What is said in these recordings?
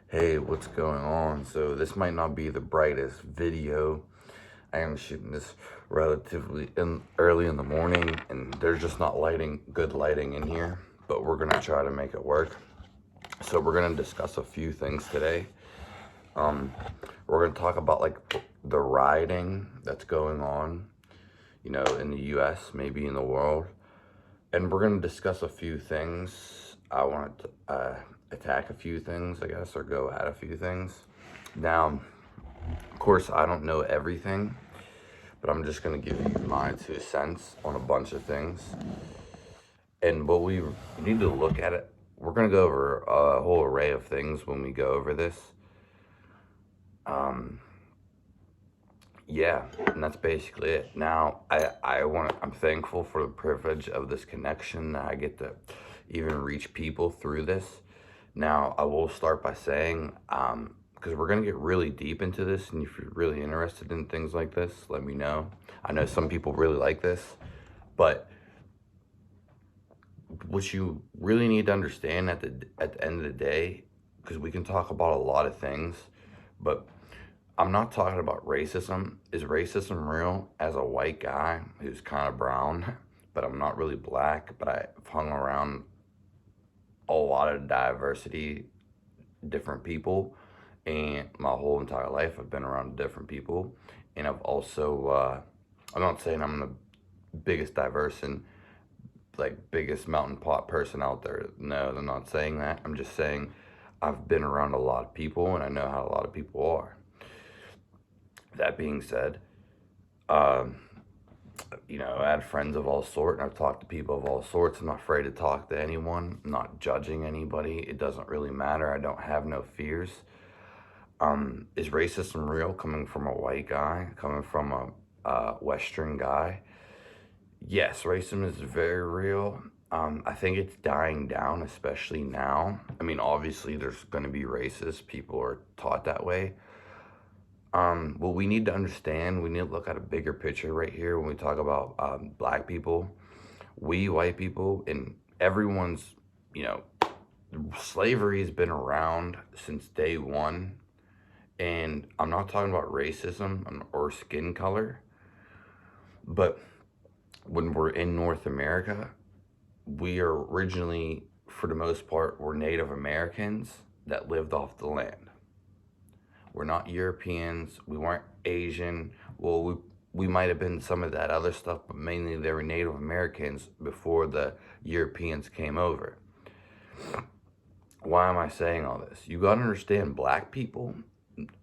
Hey, what's going on? So this might not be the brightest video. I am shooting this relatively early in the morning, and there's just not good lighting in here, but we're gonna try to make it work. So we're gonna discuss a few things today. We're gonna talk about like the rioting that's going on, in the US, maybe in the world. And we're gonna discuss a few things. I want to attack a few things, I guess, or go at a few things. Now, of course, I don't know everything, but I'm just gonna give you my 2 cents on a bunch of things. And what we need to look at it, we're gonna go over a whole array of things when we go over this. Yeah, and that's basically it. Now, I'm thankful for the privilege of this connection that I get to even reach people through this. Now, I will start by saying, because we're going to get really deep into this, and if you're really interested in things like this, let me know. I know some people really like this, but what you really need to understand at the end of the day, because we can talk about a lot of things, but I'm not talking about racism. Is racism real? As a white guy who's kind of brown, but I'm not really black, but I've hung around a lot of diversity, different people, and my whole entire life I've been around different people. And I've also, I'm not saying I'm the biggest diverse and like biggest mountain pot person out there. No, I'm not saying that. I'm just saying I've been around a lot of people and I know how a lot of people are. That being said, um, I had friends of all sorts, and I've talked to people of all sorts. I'm not afraid to talk to anyone. I'm not judging anybody. It doesn't really matter. I don't have no fears. Is racism real? Coming from a white guy, coming from a Western guy? Yes, racism is very real. I think it's dying down, especially now. I mean, obviously, there's going to be racist. People are taught that way. What we need to understand, we need to look at a bigger picture right here when we talk about black people. We white people, and everyone's, you know, slavery has been around since day one. And I'm not talking about racism or skin color, but when we're in North America, we are originally, for the most part, we're Native Americans that lived off the land. We're not Europeans. We weren't Asian. Well, we might have been some of that other stuff, but mainly they were Native Americans before the Europeans came over. Why am I saying all this? You got to understand, black people,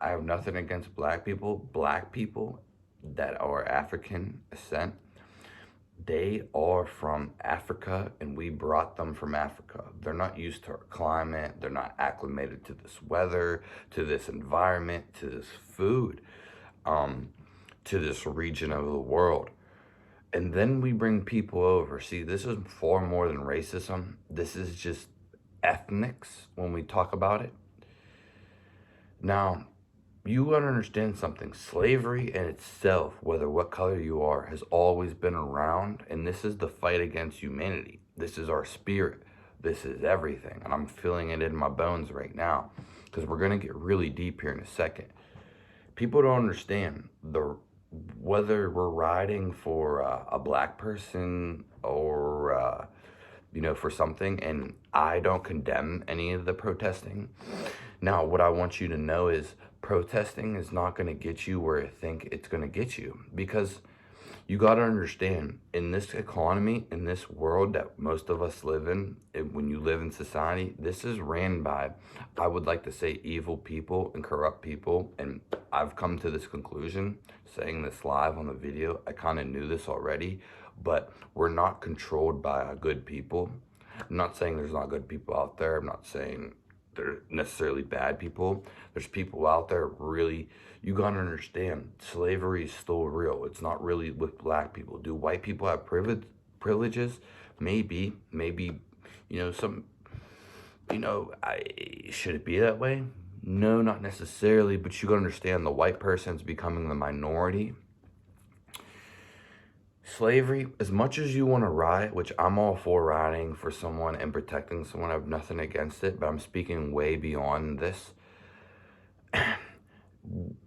I have nothing against black people. Black people that are African descent, they are from Africa, and we brought them from Africa. They're not used to our climate. They're not acclimated to this weather, to this environment, to this food, to this region of the world. And then we bring people over. See, this is far more than racism. This is just ethnics when we talk about it. Now, you gotta understand something. Slavery in itself, whether what color you are, has always been around, and this is the fight against humanity. This is our spirit. This is everything, and I'm feeling it in my bones right now, because we're gonna get really deep here in a second. People don't understand whether we're riding for a black person or for something, and I don't condemn any of the protesting. Now, what I want you to know is protesting is not going to get you where I think it's going to get you, because you got to understand, in this economy, in this world that most of us live in, when you live in society, this is ran by, I would like to say, evil people and corrupt people. And I've come to this conclusion saying this live on the video. I kind of knew this already, but we're not controlled by good people. I'm not saying there's not good people out there. I'm not saying they're necessarily bad people. There's people out there really, you gotta understand, slavery is still real. It's not really with black people. Do white people have privileges? Maybe, some, should it be that way? No, not necessarily, but you gotta understand the white person's becoming the minority. Slavery, as much as you want to riot, which I'm all for rioting for someone and protecting someone, I have nothing against it, but I'm speaking way beyond this.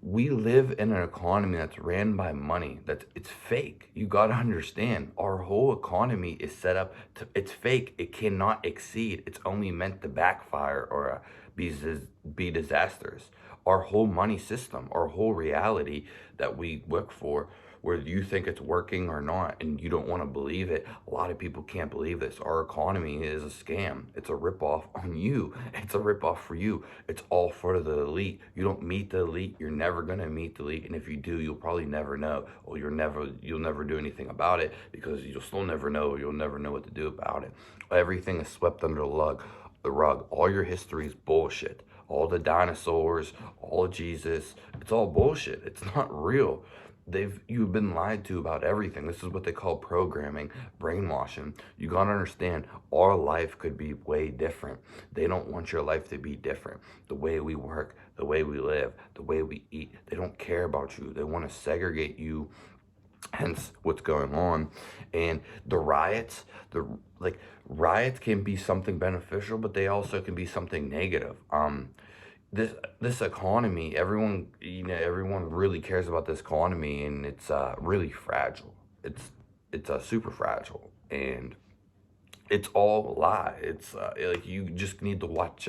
we live in an economy that's ran by money. It's fake. You got to understand, our whole economy is set up to, it's fake. It cannot exceed. It's only meant to backfire or be disasters. Our whole money system, our whole reality that we work for, whether you think it's working or not and you don't want to believe it, a lot of people can't believe this. Our economy is a scam. It's a ripoff on you. It's a ripoff for you. It's all for the elite. You don't meet the elite. You're never going to meet the elite. And if you do, you'll probably never know. Or you'll never do anything about it, because you'll still never know, or you'll never know what to do about it. Everything is swept under the rug. All your history is bullshit. All the dinosaurs, all of Jesus, it's all bullshit. It's not real. You've been lied to about everything. This is what they call programming, brainwashing. You gotta understand, our life could be way different. They don't want your life to be different. The way we work, the way we live, the way we eat. They don't care about you. They want to segregate you. Hence what's going on. And the riots, riots can be something beneficial, but they also can be something negative. This economy, everyone really cares about this economy, and it's really fragile. It's super fragile, and it's all a lie. It's like, you just need to watch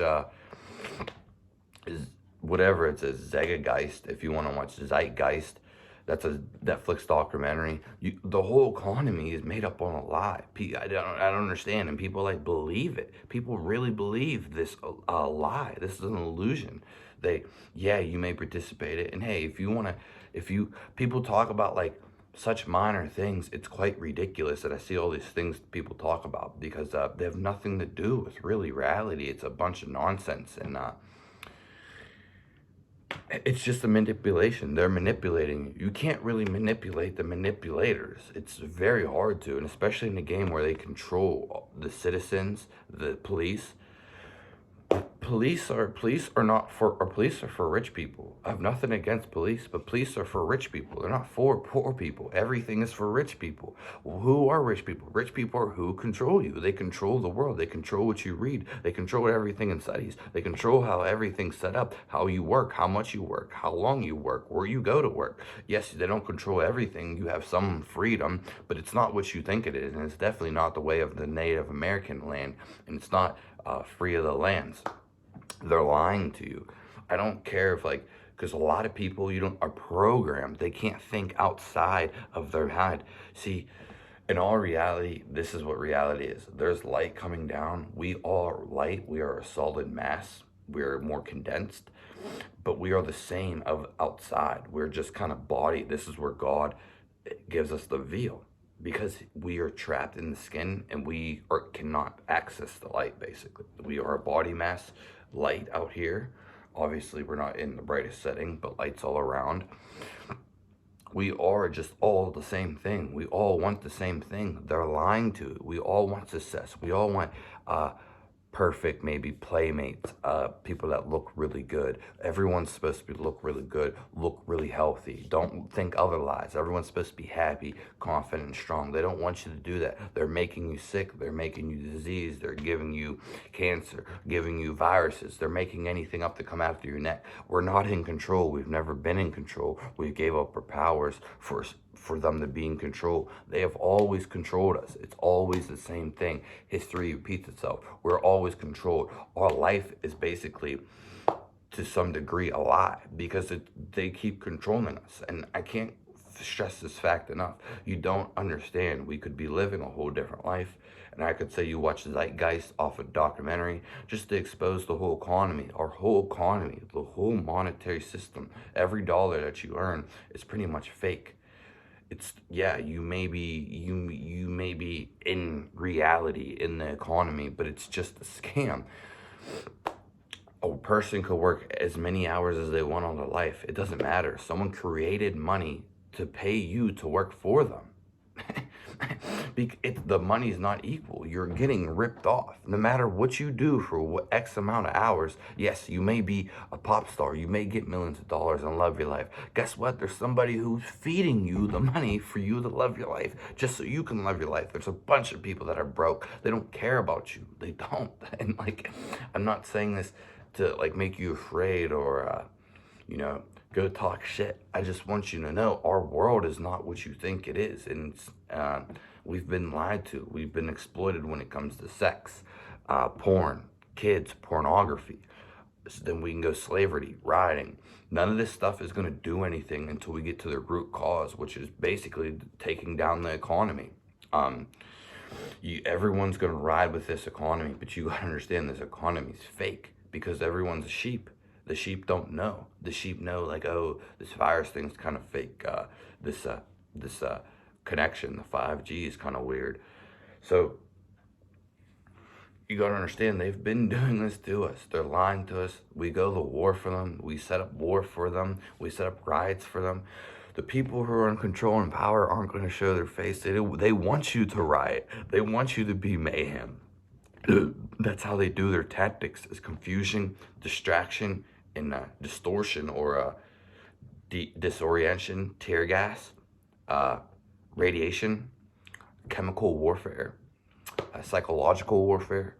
whatever, it's a Zeitgeist. If you want to watch Zeitgeist, that's a Netflix documentary. The whole economy is made up on a lie. I don't understand, and people believe it. People really believe this lie. This is an illusion. You may participate in it, and hey, people talk about such minor things, it's quite ridiculous that I see all these things people talk about, because they have nothing to do with really reality. It's a bunch of nonsense, and it's just a manipulation. They're manipulating you. You can't really manipulate the manipulators. It's very hard to, and especially in a game where they control the citizens, the police. Police are for rich people. I have nothing against police, but police are for rich people. They're not for poor people. Everything is for rich people. Who are rich people? Rich people are who control you. They control the world. They control what you read. They control everything in studies. They control how everything's set up, how you work, how much you work, how long you work, where you go to work. Yes, they don't control everything. You have some freedom, but it's not what you think it is, and it's definitely not the way of the Native American land, and it's not free of the lands. They're lying to you. I don't care because a lot of people are programmed. They can't think outside of their head. See, in all reality, this is what reality is. There's light coming down. We all are light. We are a solid mass. We're more condensed, but we are the same of outside. We're just kind of body. This is where God gives us the veil, because we are trapped in the skin, and cannot access the light. Basically, we are a body mass. Light out here. Obviously, we're not in the brightest setting, but light's all around. We are just all the same thing. We all want the same thing. They're lying to you. We all want success. We all want perfect, maybe playmates, people that look really good. Everyone's supposed to look really good, look really healthy. Don't think otherwise. Everyone's supposed to be happy, confident, and strong. They don't want you to do that. They're making you sick. They're making you disease. They're giving you cancer, giving you viruses. They're making anything up to come after your neck. We're not in control. We've never been in control. We gave up our powers for them to be in control. They have always controlled us. It's always the same thing. History repeats itself. We're always controlled. Our life is basically, to some degree, a lie, because they keep controlling us. And I can't stress this fact enough. You don't understand. We could be living a whole different life. And I could say you watch Zeitgeist off a documentary just to expose the whole economy, our whole economy, the whole monetary system. Every dollar that you earn is pretty much fake. You may be in reality in the economy, but it's just a scam. A person could work as many hours as they want on their life. It doesn't matter. Someone created money to pay you to work for them. The money's not equal. You're getting ripped off. No matter what you do for X amount of hours, yes, you may be a pop star. You may get millions of dollars and love your life. Guess what? There's somebody who's feeding you the money for you to love your life, just so you can love your life. There's a bunch of people that are broke. They don't care about you. They don't. And I'm not saying this to make you afraid or Go talk shit. I just want you to know our world is not what you think it is. And we've been lied to. We've been exploited when it comes to sex, porn, kids, pornography. So then we can go slavery, rioting. None of this stuff is going to do anything until we get to the root cause, which is basically taking down the economy. Everyone's going to ride with this economy, but you got to understand this economy is fake because everyone's a sheep. The sheep don't know. The sheep know, like, oh, this virus thing's kind of fake. This connection, the 5G is kind of weird. So you got to understand, they've been doing this to us. They're lying to us. We go to war for them. We set up war for them. We set up riots for them. The people who are in control and power aren't going to show their face. They want you to riot. They want you to be mayhem. That's how they do their tactics, is confusion, distraction, and distortion, or disorientation, tear gas, radiation, chemical warfare, psychological warfare.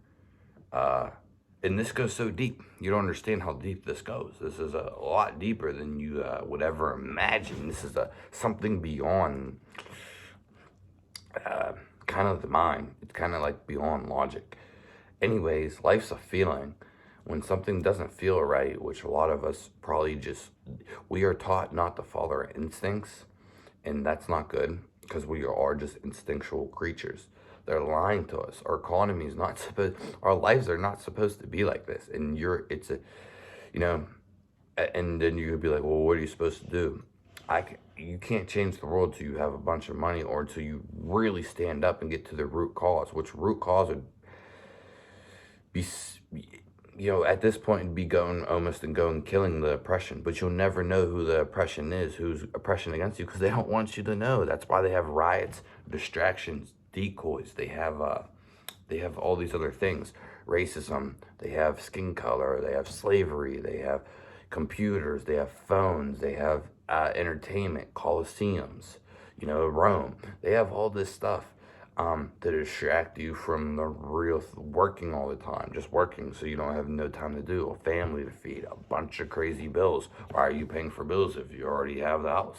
And this goes so deep. You don't understand how deep this goes. This is a lot deeper than you would ever imagine. This is something beyond kind of the mind. It's kind of like beyond logic. Anyways, life's a feeling. When something doesn't feel right, which a lot of us probably we are taught not to follow our instincts, and that's not good because we are just instinctual creatures. They're lying to us. Our economy is not supposed, our lives are not supposed to be like this. And and then you'd be like, well, what are you supposed to do? You can't change the world till you have a bunch of money or till you really stand up and get to the root cause, which root cause would be, at this point, it'd be going killing the oppression. But you'll never know who the oppression is, who's oppression against you, because they don't want you to know. That's why they have riots, distractions, decoys. They have all these other things. Racism, they have skin color, they have slavery, they have computers, they have phones, they have entertainment, coliseums, Rome. They have all this stuff to distract you from the real working all the time, just working so you don't have no time to do, a family to feed, a bunch of crazy bills. Why are you paying for bills if you already have the house?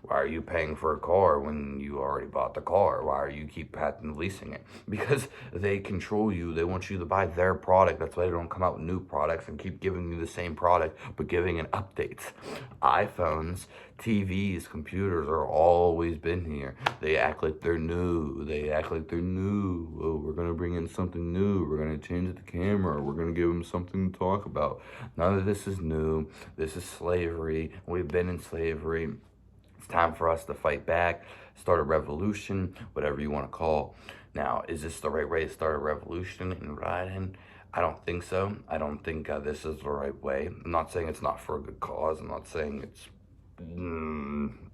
Why are you paying for a car when you already bought the car? Why are you keep leasing it? Because they control you. They want you to buy their product. That's why they don't come out with new products and keep giving you the same product but giving it updates. iPhones, TVs, computers are always been here. They act like they're new. Oh, we're going to bring in something new. We're going to change the camera. We're going to give them something to talk about. None of this is new. This is slavery. We've been in slavery. It's time for us to fight back, start a revolution, whatever you want to call. Now, is this the right way to start a revolution in rioting? I don't think so. I don't think this is the right way. I'm not saying it's not for a good cause. I'm not saying it's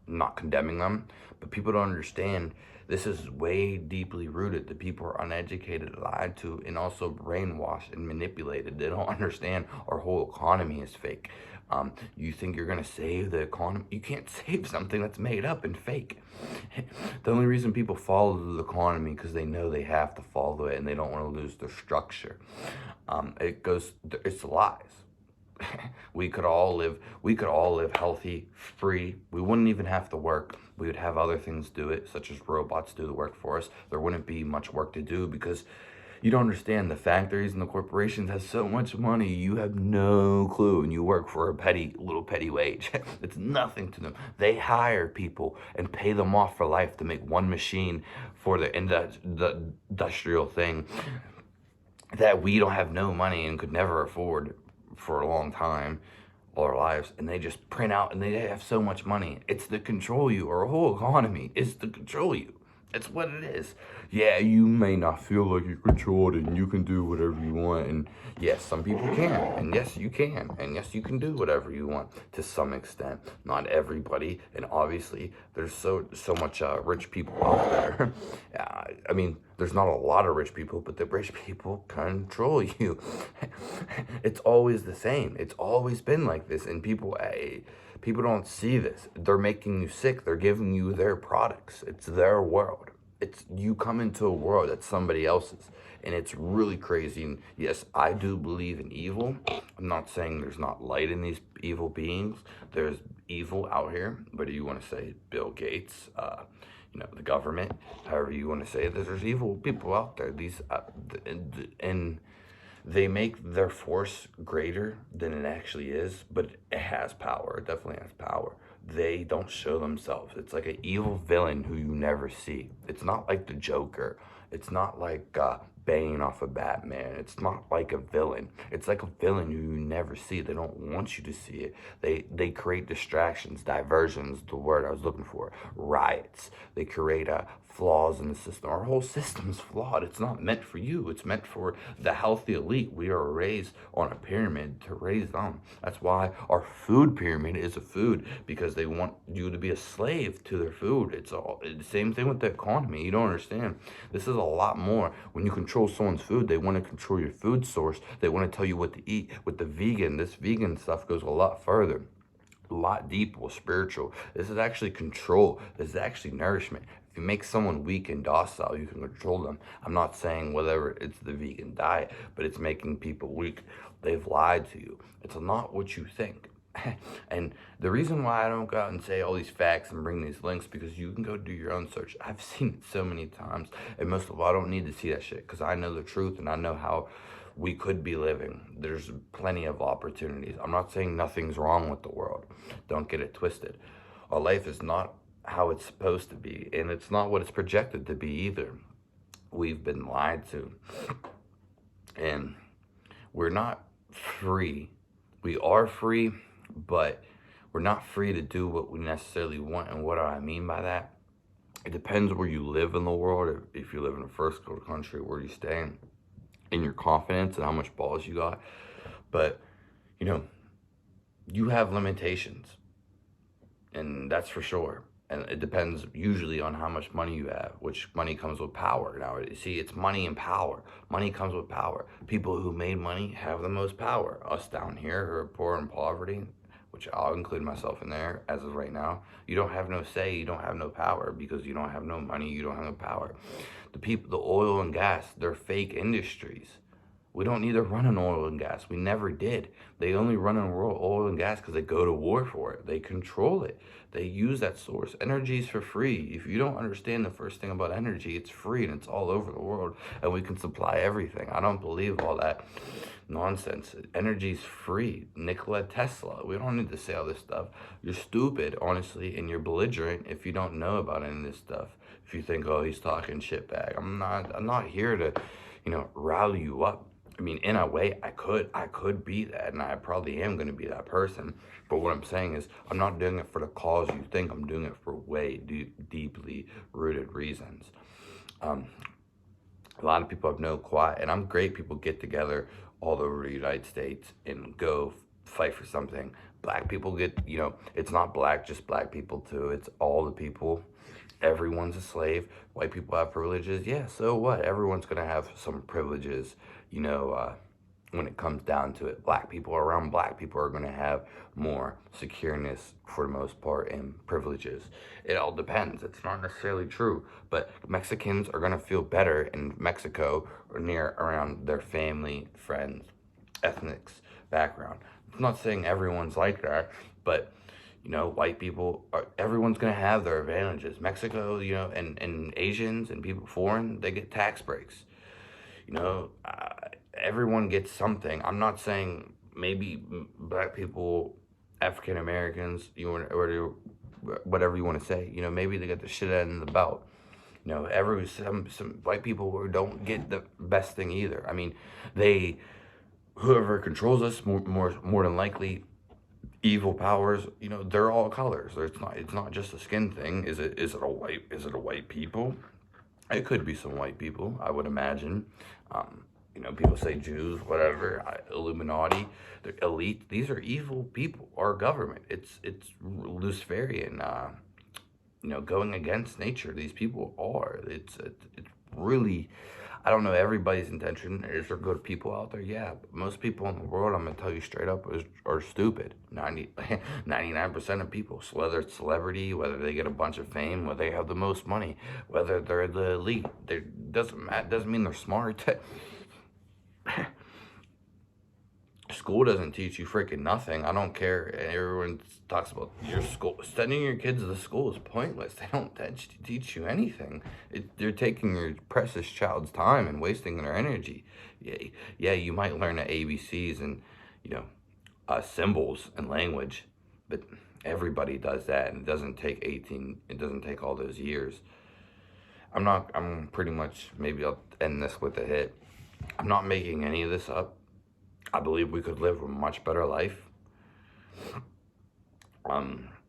not condemning them, but people don't understand this is way deeply rooted. The people are uneducated, lied to, and also brainwashed and manipulated. They don't understand our whole economy is fake. You think you're gonna save the economy? You can't save something that's made up and fake. The only reason people follow the economy because they know they have to follow it and they don't want to lose their structure. It's lies. We could all live healthy, free. We wouldn't even have to work. We would have other things do it, such as robots do the work for us. There wouldn't be much work to do because you don't understand, the factories and the corporations have so much money, you have no clue, and you work for a petty wage. It's nothing to them. They hire people and pay them off for life to make one machine for the industrial thing that we don't have no money and could never afford for a long time, all our lives, and they just print out and they have so much money. It's to control you. Our whole economy is to control you. It's what it is. Yeah, you may not feel like you're controlled and you can do whatever you want. And yes, some people can. And yes, you can. And yes, you can do whatever you want to some extent. Not everybody. And obviously, there's so much rich people out there. I mean, there's not a lot of rich people, but the rich people control you. It's always the same. It's always been like this. And people don't see this. They're making you sick. They're giving you their products. It's their world. It's you come into a world that's somebody else's, and it's really crazy. And yes, I do believe in evil. I'm not saying there's not light in these evil beings. There's evil out here, whether you want to say Bill Gates, the government, however you want to say it. There's evil people out there. These and they make their force greater than it actually is, but it has power. It definitely has power. They don't show themselves. It's like an evil villain who you never see. It's not like the Joker. It's not like Bane off of Batman. It's not like a villain. It's like a villain who you never see. They don't want you to see it. They create distractions, diversions, the word I was looking for, riots. They create flaws in the system. Our whole system's flawed. It's not meant for you. It's meant for the healthy elite. We are raised on a pyramid to raise them. That's why our food pyramid is a food, because they want you to be a slave to their food. It's the same thing with the economy. You don't understand. This is a lot more. When you control someone's food, they want to control your food source. They want to tell you what to eat. With the vegan, this vegan stuff goes a lot further, a lot deeper, spiritual. This is actually control. This is actually nourishment. If you make someone weak and docile, you can control them. I'm not saying whether it's the vegan diet, but it's making people weak. They've lied to you. It's not what you think. And the reason why I don't go out and say all these facts and bring these links, because you can go do your own search. I've seen it so many times, and most of all, I don't need to see that shit, because I know the truth and I know how we could be living. There's plenty of opportunities. I'm not saying nothing's wrong with the world. Don't get it twisted. Our life is not how it's supposed to be, and it's not what it's projected to be either. We've been lied to, and we're not free. We are free, but we're not free to do what we necessarily want. And what do I mean by that? It depends where you live in the world. If you live in a first world country, where you stay in your confidence and how much balls you got. But you have limitations, and that's for sure. And it depends usually on how much money you have, which money comes with power. Now, you see, it's money and power. Money comes with power. People who made money have the most power. Us down here who are poor and poverty, which I'll include myself in there as of right now, you don't have no say, you don't have no power, because you don't have no money, you don't have no power. The people, the oil and gas, they're fake industries. We don't need to run on oil and gas. We never did. They only run on oil and gas because they go to war for it. They control it. They use that source. Energy is for free. If you don't understand the first thing about energy, it's free and it's all over the world, and we can supply everything. I don't believe all that nonsense. Energy's free. Nikola Tesla. We don't need to say all this stuff. You're stupid, honestly, and you're belligerent if you don't know about any of this stuff. If you think, oh, he's talking shit bag. I'm not here to, rally you up. I mean, in a way, I could be that, and I probably am going to be that person. But what I'm saying is, I'm not doing it for the cause you think. I'm doing it for way deeply rooted reasons. A lot of people have no quiet, and I'm great. People get together all over the United States and go fight for something. Black people get, it's not just black people too. It's all the people. Everyone's a slave. White people have privileges. Yeah, so what? Everyone's going to have some privileges, when it comes down to it. Black people around black people are going to have more secureness for the most part and privileges. It all depends. It's not necessarily true, but Mexicans are going to feel better in Mexico or around their family, friends, ethnics, background. I'm not saying everyone's like that, but white people, everyone's going to have their advantages. Mexico, and Asians and people foreign, they get tax breaks. Everyone gets something. I'm not saying maybe black people, African Americans, or whatever you want to say, maybe they get the shit end of the belt. Some white people who don't get the best thing either. I mean, whoever controls us more than likely, evil powers, they're all colors. It's not just a skin thing. Is it a white people? It could be some white people, I would imagine. People say Jews, whatever, Illuminati, the elite. These are evil people. Our government, it's Luciferian, going against nature. These people are. It's really, I don't know everybody's intention. Is there good people out there? Yeah, but most people in the world, I'm gonna tell you straight up, are stupid. 99% of people, so whether it's celebrity, whether they get a bunch of fame, whether they have the most money, whether they're the elite, doesn't mean they're smart. School doesn't teach you freaking nothing. I don't care. And everyone talks about your school. Sending your kids to the school is pointless. They don't teach you anything. They're taking your precious child's time and wasting their energy. Yeah, yeah, you might learn the ABCs and, you know, symbols and language, but everybody does that, and it doesn't take all those years. I'm pretty much, maybe I'll end this with a hit. I'm not making any of this up. I believe we could live a much better life.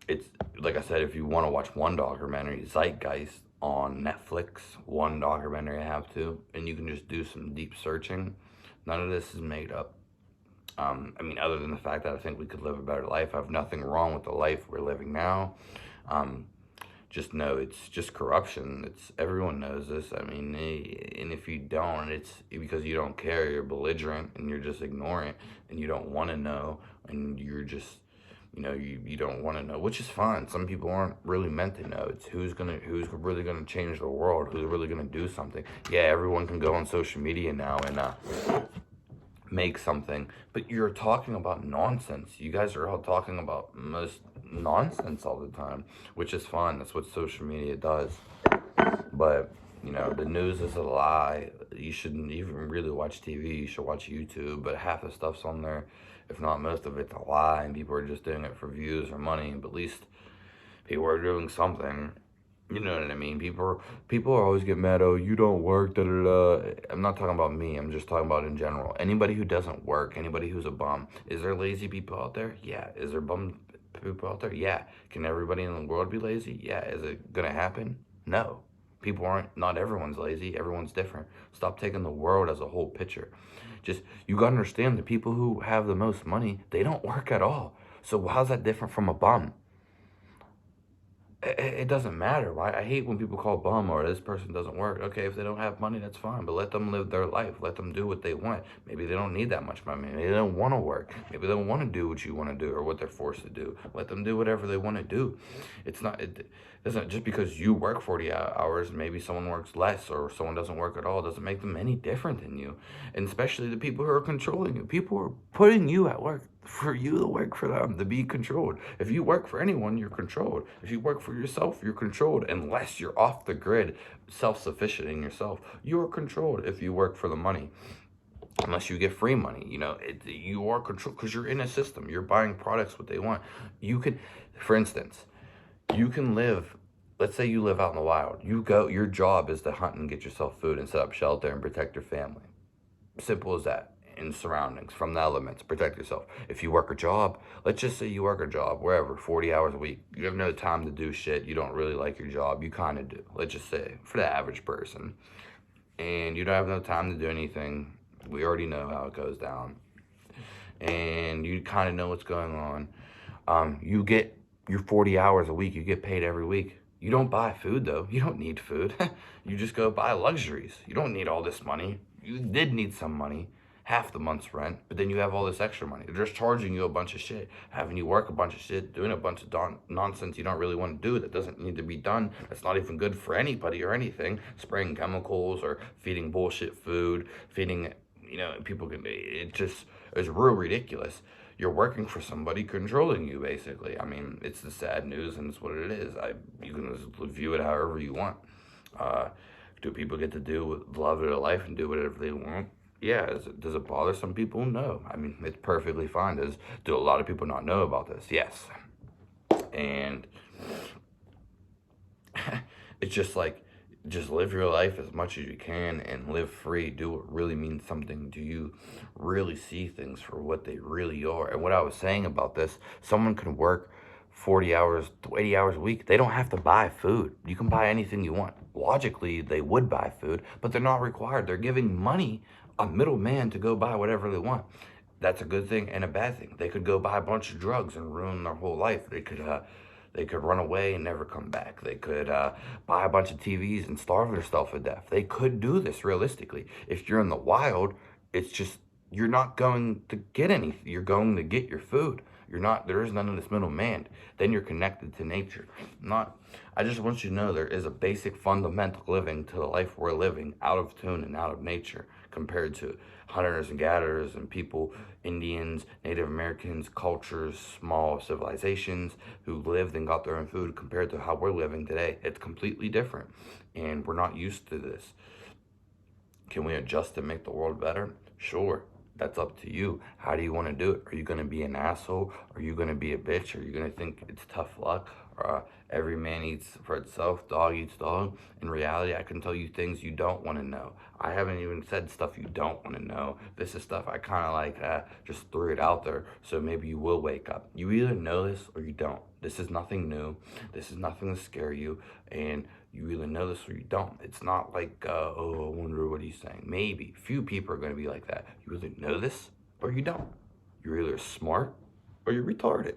It's like I said, if you want to watch one documentary, Zeitgeist on Netflix, one documentary I have to, and you can just do some deep searching. None of this is made up. I mean, other than the fact that I think we could live a better life, I have nothing wrong with the life we're living now. Just know it's just corruption. Everyone knows this. I mean, and if you don't, it's because you don't care. You're belligerent and you're just ignorant and you don't want to know, and you're just, you don't want to know, which is fine. Some people aren't really meant to know. It's who's really gonna change the world, who's really gonna do something. Yeah, everyone can go on social media now and make something, but you're talking about nonsense. You guys are all talking about most nonsense all the time, which is fine. That's what social media does. But the news is a lie. You shouldn't even really watch TV. You should watch YouTube. But half the stuff's on there, if not most of it's a lie, and people are just doing it for views or money. But at least people are doing something. You know what I mean? People always get mad. Oh, you don't work. Da da da. I'm not talking about me. I'm just talking about in general. Anybody who doesn't work, anybody who's a bum. Is there lazy people out there? Yeah. Is there bum people out there? Yeah. Can everybody in the world be lazy? Yeah. Is it gonna happen? No. People aren't. Not everyone's lazy. Everyone's different. Stop taking the world as a whole picture. Just you gotta understand the people who have the most money, they don't work at all. So how's that different from a bum? It doesn't matter, right? I hate when people call bum or this person doesn't work. Okay, if they don't have money, that's fine, but let them live their life. Let them do what they want. Maybe they don't need that much money. Maybe they don't want to work. Maybe they don't want to do what you want to do or what they're forced to do. Let them do whatever they want to do. It doesn't, just because you work 40 hours, maybe someone works less or someone doesn't work at all, doesn't make them any different than you. And especially the people who are controlling you. People are putting you at work for you to work for them, to be controlled. If you work for anyone, you're controlled. If you work for yourself, you're controlled. Unless you're off the grid, self-sufficient in yourself, you're controlled if you work for the money. Unless you get free money, you are controlled because you're in a system. You're buying products what they want. You can, for instance, you can live, let's say you live out in the wild. Your job is to hunt and get yourself food and set up shelter and protect your family. Simple as that. In surroundings, from the elements, protect yourself. If you work a job, let's just say you work a job wherever, 40 hours a week, you have no time to do shit, you don't really like your job, you kind of do, let's just say, for the average person, and you don't have no time to do anything, we already know how it goes down, and you kind of know what's going on. You get your 40 hours a week, you get paid every week. You don't buy food though, you don't need food. You just go buy luxuries. You don't need all this money. You did need some money, half the month's rent, but then you have all this extra money. They're just charging you a bunch of shit, having you work a bunch of shit, doing a bunch of nonsense you don't really want to do, that doesn't need to be done, that's not even good for anybody or anything, spraying chemicals or feeding bullshit food, feeding, people can, it's real ridiculous. You're working for somebody controlling you, basically. I mean, it's the sad news and it's what it is. You can just view it however you want. Do people get to do love of their life and do whatever they want? Yeah. Does it bother some people? No. I mean, it's perfectly fine. Do a lot of people not know about this? Yes. And it's just like, just live your life as much as you can and live free. Do what really means something to you. Really see things for what they really are. And what I was saying about this, someone can work 40 hours, 80 hours a week. They don't have to buy food. You can buy anything you want. Logically, they would buy food, but they're not required. They're giving money, a middleman, to go buy whatever they want. That's a good thing and a bad thing. They could go buy a bunch of drugs and ruin their whole life. They could They could run away and never come back. They could buy a bunch of TVs and starve themselves to death. They could do this realistically. If you're in the wild, it's just, you're not going to get anything. You're going to get your food. You're not, there is none of this middleman. Then you're connected to nature. Not, I just want you to know there is a basic fundamental living to the life we're living out of tune and out of nature compared to hunters and gatherers and people, Indians, Native Americans, cultures, small civilizations who lived and got their own food compared to how we're living today. It's completely different. And we're not used to this. Can we adjust to make the world better? Sure. That's up to you. How do you want to do it? Are you going to be an asshole? Are you going to be a bitch? Are you going to think it's tough luck? Or every man eats for itself, dog eats dog? In reality, I can tell you things you don't want to know. I haven't even said stuff you don't want to know. This is stuff I kind of like just threw it out there, so maybe you will wake up. You either know this or you don't. This is nothing new. This is nothing to scare you, and you either know this or you don't. It's not like, oh, I wonder what he's saying. Maybe. Few people are going to be like that. You either know this or you don't. You're either smart or you're retarded.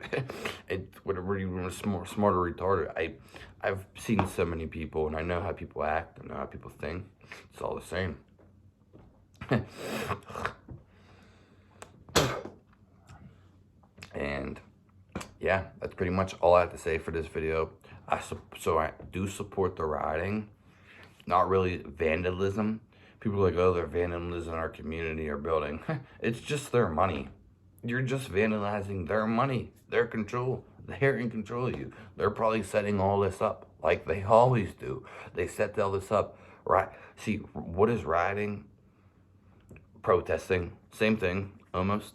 Whatever you want, smart or retarded. I've seen so many people, and I know how people act. I know how people think. It's all the same. And yeah, that's pretty much all I have to say for this video. So I do support the rioting, not really vandalism. People are like, oh, they're vandalism in our community or building. It's just their money. You're just vandalizing their money, their control. They're in control of you. They're probably setting all this up like they always do. They set all this up, right? See, what is rioting? Protesting, same thing, almost.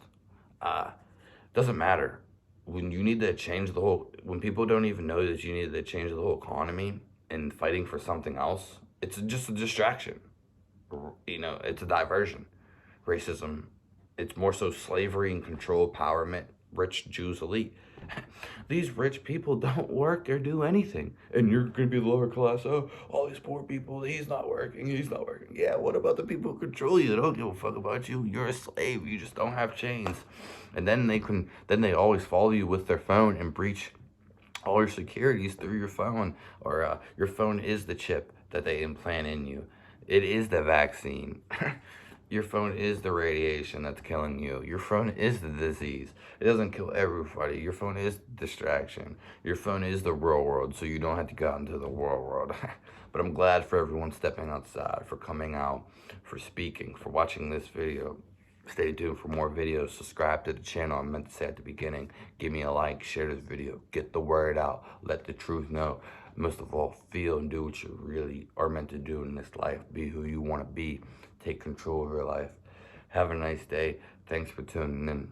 Doesn't matter. When you need to change the whole, when people don't even know that you need to change the whole economy and fighting for something else, it's just a distraction. You know, it's a diversion. Racism, it's more so slavery and control, empowerment, rich Jews elite. These rich people don't work or do anything. And you're going to be the lower class. Oh, all these poor people, he's not working. Yeah, what about the people who control you? They don't give a fuck about you. You're a slave. You just don't have chains. And then they always follow you with their phone and breach all your securities through your phone. Or your phone is the chip that they implant in you. It is the vaccine. Your phone is the radiation that's killing you. Your phone is the disease. It doesn't kill everybody. Your phone is distraction. Your phone is the real world, so you don't have to go out into the real world. But I'm glad for everyone stepping outside, for coming out, for speaking, for watching this video. Stay tuned for more videos. Subscribe to the channel. I meant to say at the beginning. Give me a like. Share this video. Get the word out. Let the truth know. Most of all, feel and do what you really are meant to do in this life. Be who you want to be. Take control of your life. Have a nice day. Thanks for tuning in.